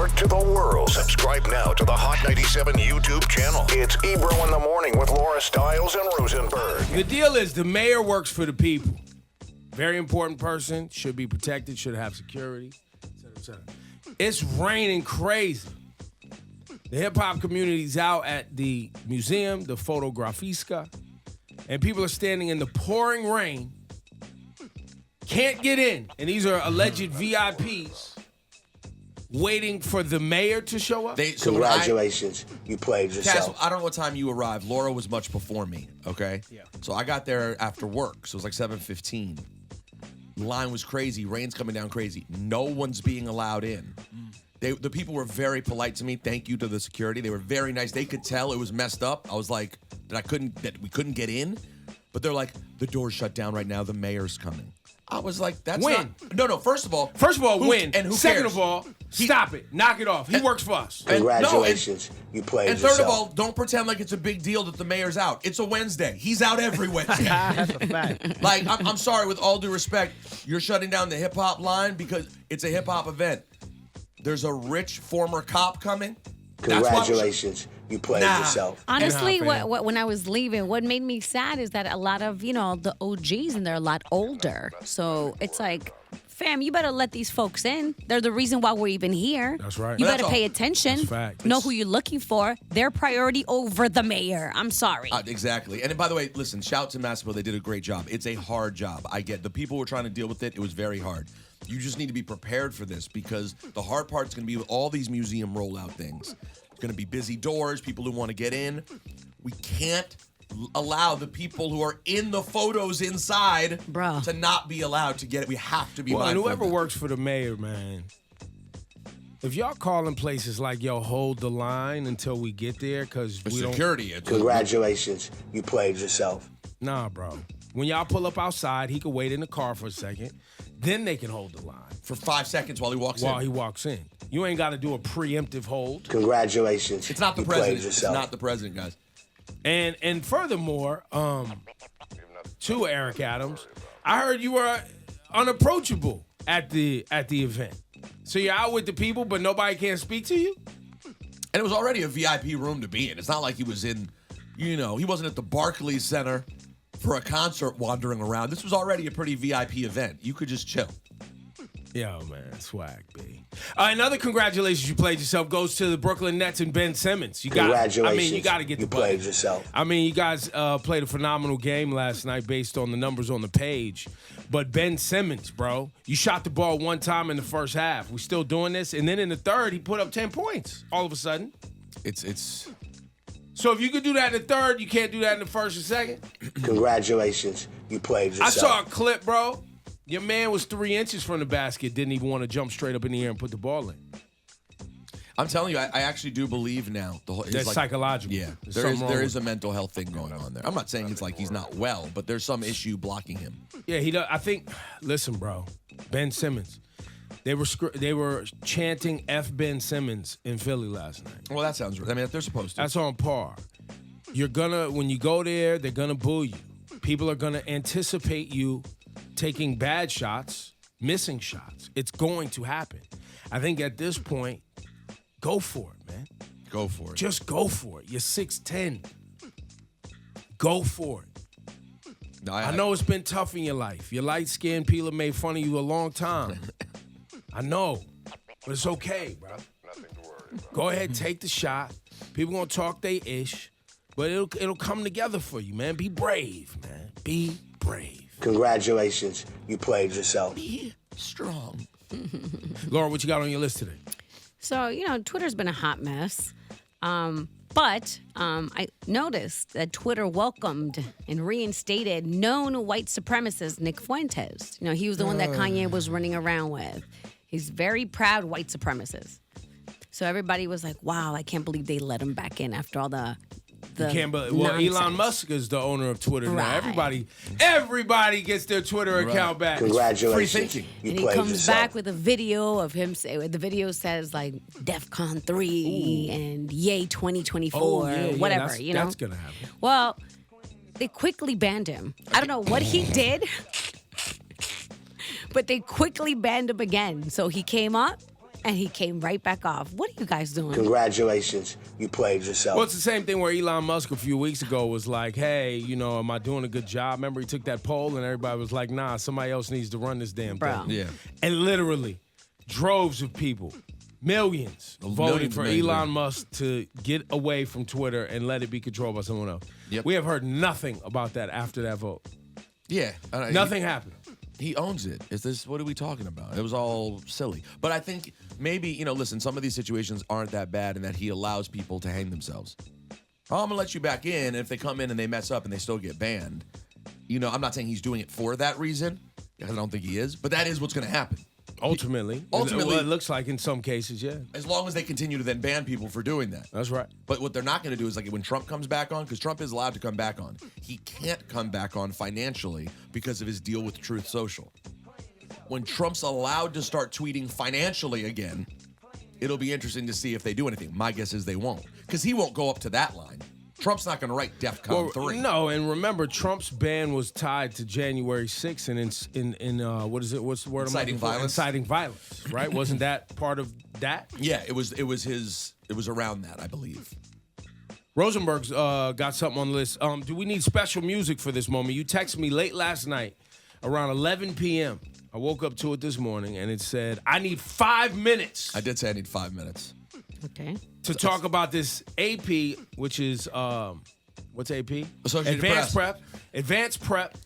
network to the world. Subscribe now to the Hot 97 YouTube channel. It's Ebro in the Morning with Laura Stiles and Rosenberg. The deal is the mayor works for the people. Very important person, should be protected, should have security, etc. It's raining crazy. The hip-hop community's out at the museum, the Fotografisca, and people are standing in the pouring rain, can't get in, and these are alleged VIPs waiting for the mayor to show up. Congratulations, you played yourself. Cass, I don't know what time you arrived. Laura was much before me, okay? Yeah. So I got there after work, so it was like 7:15. The line was crazy. Rain's coming down crazy. No one's being allowed in. The people were very polite to me. Thank you to the security. They were very nice. They could tell it was messed up. I was like, that we couldn't get in. But they're like, the door's shut down right now. The mayor's coming. I was like, that's Win. not... No, first of all, win. And who Second cares? of all, stop it. Knock it off. He works for us. Congratulations, you played And yourself. third of all, don't pretend like it's a big deal that the mayor's out. It's a Wednesday. He's out every Wednesday. That's a fact. Like, I'm sorry, with all due respect, you're shutting down the hip-hop line because it's a hip-hop event. There's a rich former cop coming. Congratulations, you played yourself. Honestly, when I was leaving, what made me sad is that a lot of, the OGs, and they're a lot older. So it's like, fam, you better let these folks in. They're the reason why we're even here. That's right. You But better pay attention. That's fact. Know who you're looking for. Their priority over the mayor. I'm sorry. Exactly. And by the way, listen, shout to Massimo. They did a great job. It's a hard job. I get the people who were trying to deal with it. It was very hard. You just need to be prepared for this because the hard part's going to be with all these museum rollout things. It's going to be busy doors, people who want to get in. We can't allow the people who are in the photos inside to not be allowed to get it. We have to be mindful. And whoever works for the mayor, man, if y'all calling places like, yo, hold the line until we get there because we security. Congratulations, you played yourself. Nah, bro. When y'all pull up outside, he could wait in the car for a second. Then they can hold the line. For 5 seconds while he walks in. While he walks in. You ain't got to do a preemptive hold. Congratulations. It's not the president. It's not the president, guys. And furthermore, to Eric Adams, I heard you were unapproachable at the event. So you're out with the people, but nobody can speak to you? And it was already a VIP room to be in. It's not like he was in, he wasn't at the Barclays Center for a concert wandering around. This was already a pretty VIP event. You could just chill. Yo, man, swag, B. Another congratulations you played yourself goes to the Brooklyn Nets and Ben Simmons. You got Congratulations. you got to get the You played yourself. You guys played a phenomenal game last night based on the numbers on the page. But Ben Simmons, bro, you shot the ball one time in the first half. We still doing this, and then in the third, he put up 10 points. All of a sudden, it's. So if you could do that in the third, you can't do that in the first and second? Congratulations, you played yourself. I saw a clip, bro. Your man was 3 inches from the basket, didn't even want to jump straight up in the air and put the ball in. I'm telling you, I actually do believe now. That's psychological. Yeah, there is a mental health thing going on there. I'm not saying it's like he's not well, but there's some issue blocking him. Yeah, he does. I think, listen, bro, Ben Simmons. They were chanting F Ben Simmons in Philly last night. Well, that sounds right. I mean, they're supposed to. That's on par. When you go there, they're gonna boo you. People are gonna anticipate you taking bad shots, missing shots. It's going to happen. I think at this point, go for it, man. Go for it. Just go for it. You're 6'10". Go for it. No, I know it's been tough in your life. You're light-skinned. People have made fun of you a long time. I know. But it's okay, bro. Go ahead, take the shot. People gonna talk they ish, but it'll come together for you, man. Be brave, man. Be brave. Congratulations, you played yourself. Be strong. Laura, what you got on your list today? So, Twitter's been a hot mess. But I noticed that Twitter welcomed and reinstated known white supremacist Nick Fuentes. He was the one that Kanye was running around with. He's very proud white supremacist. So everybody was like, wow, I can't believe they let him back in after all the nonsense. Elon Musk is the owner of Twitter now. Everybody gets their Twitter account back. Congratulations. Free thinking. And he comes back with a video of him. The video says like DEFCON 3 and Yay 2024, whatever. That's gonna happen. Well, they quickly banned him. I don't know what he did, but they quickly banned him again. So he came up. And he came right back off. What are you guys doing? Congratulations, you played yourself. Well, it's the same thing where Elon Musk a few weeks ago was like, hey, am I doing a good job? Remember he took that poll and everybody was like, nah, somebody else needs to run this damn Bro. thing. Yeah. And literally, droves of people, millions, voted for Elon Musk to get away from Twitter and let it be controlled by someone else. Yep. We have heard nothing about that after that vote. Yeah. Nothing happened. He owns it. What are we talking about? It was all silly. But I think maybe, listen, some of these situations aren't that bad in that he allows people to hang themselves. Oh, I'm going to let you back in, and if they come in and they mess up and they still get banned, I'm not saying he's doing it for that reason, because I don't think he is, but that is what's going to happen. Ultimately, well, it looks like in some cases, yeah. As long as they continue to then ban people for doing that. That's right. But what they're not going to do is like when Trump comes back on, because Trump is allowed to come back on. He can't come back on financially because of his deal with Truth Social. When Trump's allowed to start tweeting financially again, it'll be interesting to see if they do anything. My guess is they won't, because he won't go up to that line. Trump's not going to write DEFCON 3. No, and remember, Trump's ban was tied to January 6th, and in what is it? What's the word? Inciting violence. Inciting violence, right? Wasn't that part of that? Yeah, it was around that, I believe. Rosenberg's got something on the list. Do we need special music for this moment? You texted me late last night, around 11 p.m. I woke up to it this morning, and it said, I need 5 minutes. I did say I need 5 minutes. Okay. To talk about this AP, which is, what's AP? Associated Advanced Prep,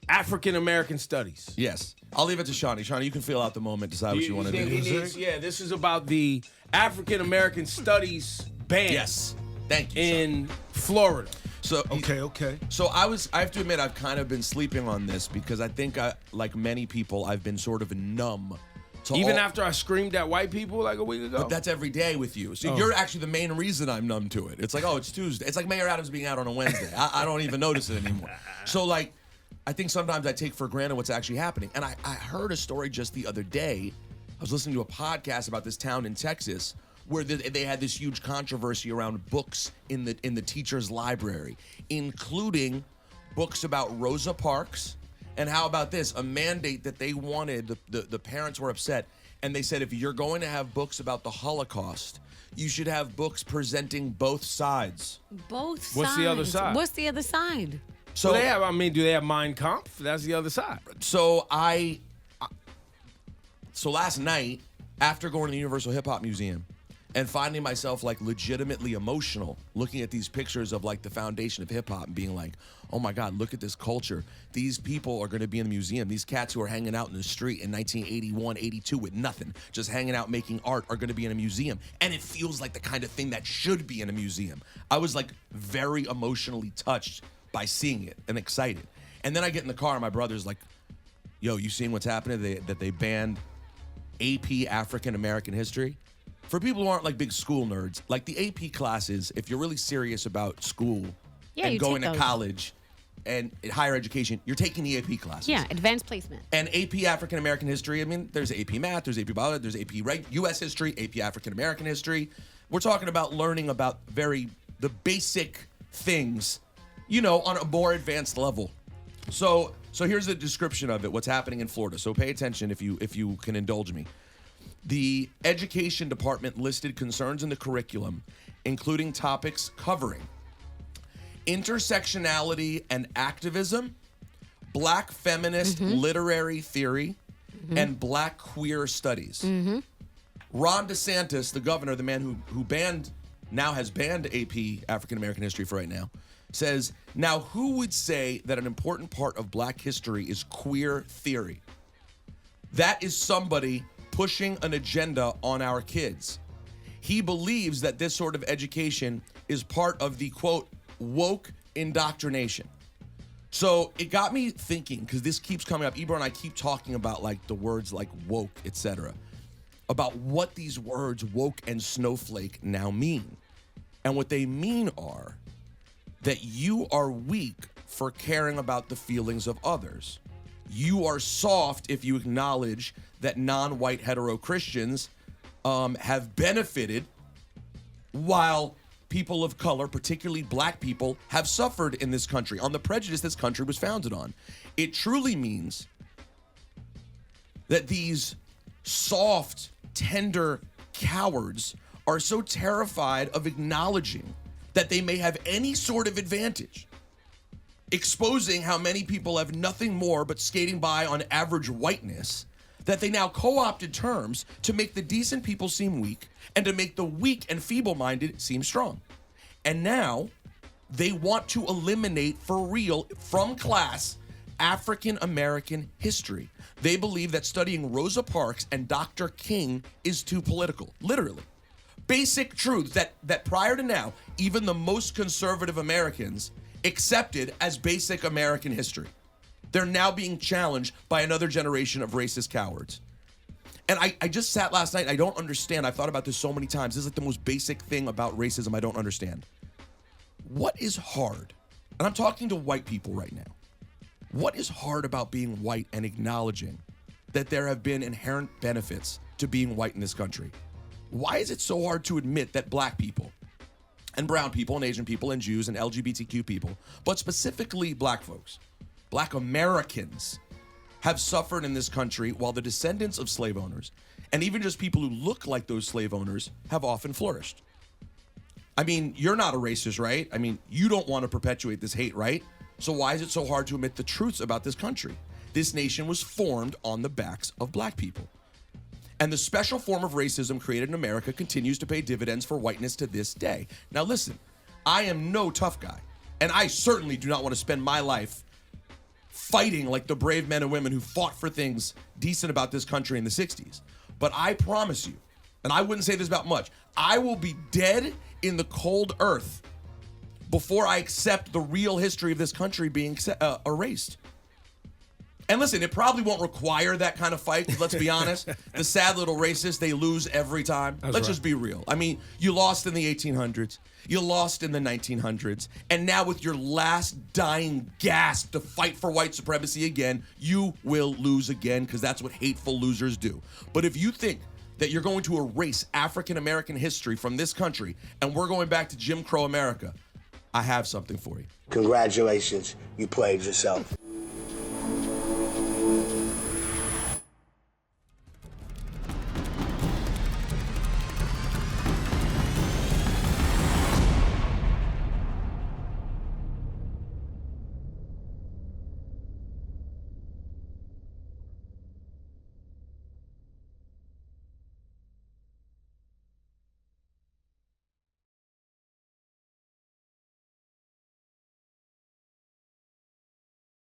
African American Studies. Yes. I'll leave it to Shawnee. Shawnee, you can feel out the moment, decide what you want to do. Yeah, this is about the African American Studies band. Yes. Thank you. In Florida. So Okay. So I have to admit, I've kind of been sleeping on this because I think, like many people, I've been sort of numb. Even after I screamed at white people like a week ago? But that's every day with you. So you're actually the main reason I'm numb to it. It's like, oh, it's Tuesday. It's like Mayor Adams being out on a Wednesday. I don't even notice it anymore. So, like, I think sometimes I take for granted what's actually happening. And I heard a story just the other day. I was listening to a podcast about this town in Texas where they had this huge controversy around books in the teacher's library, including books about Rosa Parks. And how about this? A mandate that they wanted, the parents were upset, and they said if you're going to have books about the Holocaust, you should have books presenting both sides. Both sides. What's the other side? What's the other side? So do they have Mein Kampf? That's the other side. So so last night, after going to the Universal Hip Hop Museum and finding myself like legitimately emotional looking at these pictures of like the foundation of hip hop and being like, oh my God, look at this culture. These people are going to be in the museum. These cats who are hanging out in the street in 1981, 82 with nothing, just hanging out making art, are going to be in a museum. And it feels like the kind of thing that should be in a museum. I was like very emotionally touched by seeing it and excited. And then I get in the car and my brother's like, yo, you seeing what's happening? That they banned AP African American history? For people who aren't like big school nerds, like the AP classes, if you're really serious about school and going to college and higher education, you're taking the AP classes. Yeah, advanced placement. And AP African American history, I mean, there's AP math, there's AP biology, there's AP U.S. history, AP African American history. We're talking about learning about the basic things, on a more advanced level. So here's the description of it, what's happening in Florida. So pay attention if you can indulge me. The education department listed concerns in the curriculum, including topics covering intersectionality and activism, black feminist literary theory, and black queer studies. Ron DeSantis, the governor, the man who now has banned AP African American history for right now, says, now who would say that an important part of black history is queer theory? That is somebody pushing an agenda on our kids. He believes that this sort of education is part of the, quote, woke indoctrination. So it got me thinking, because this keeps coming up. Ebro and I keep talking about like the words like woke, etc., about what these words woke and snowflake now mean. And what they mean are that you are weak for caring about the feelings of others. You are soft if you acknowledge that non-white hetero Christians have benefited while people of color, particularly black people, have suffered in this country on the prejudice this country was founded on. It truly means that these soft tender cowards are so terrified of acknowledging that they may have any sort of advantage, exposing how many people have nothing more but skating by on average whiteness, that they now co-opted terms to make the decent people seem weak and to make the weak and feeble-minded seem strong. And now they want to eliminate for real from class African American history. They believe that studying Rosa Parks and Dr. King is too political, literally. Basic truths that prior to now, even the most conservative Americans accepted as basic American history. They're now being challenged by another generation of racist cowards. And I just sat last night, I don't understand. I've thought about this so many times. This is like the most basic thing about racism I don't understand. What is hard? And I'm talking to white people right now. What is hard about being white and acknowledging that there have been inherent benefits to being white in this country? Why is it so hard to admit that black people and brown people and Asian people and Jews and LGBTQ people, but specifically black folks, black Americans, have suffered in this country while the descendants of slave owners and even just people who look like those slave owners have often flourished? I mean, you're not a racist, right? I mean, you don't want to perpetuate this hate, right? So why is it so hard to admit the truths about this country? This nation was formed on the backs of black people. And the special form of racism created in America continues to pay dividends for whiteness to this day. Now listen, I am no tough guy, and I certainly do not want to spend my life fighting like the brave men and women who fought for things decent about this country in the 60s. But I promise you, and I wouldn't say this about much, I will be dead in the cold earth before I accept the real history of this country being erased. And listen, it probably won't require that kind of fight. Let's be honest. The sad little racists, they lose every time. Let's just be real. I mean, you lost in the 1800s. You lost in the 1900s. And now with your last dying gasp to fight for white supremacy again, you will lose again, because that's what hateful losers do. But if you think that you're going to erase African American history from this country and we're going back to Jim Crow America, I have something for you. Congratulations, you played yourself.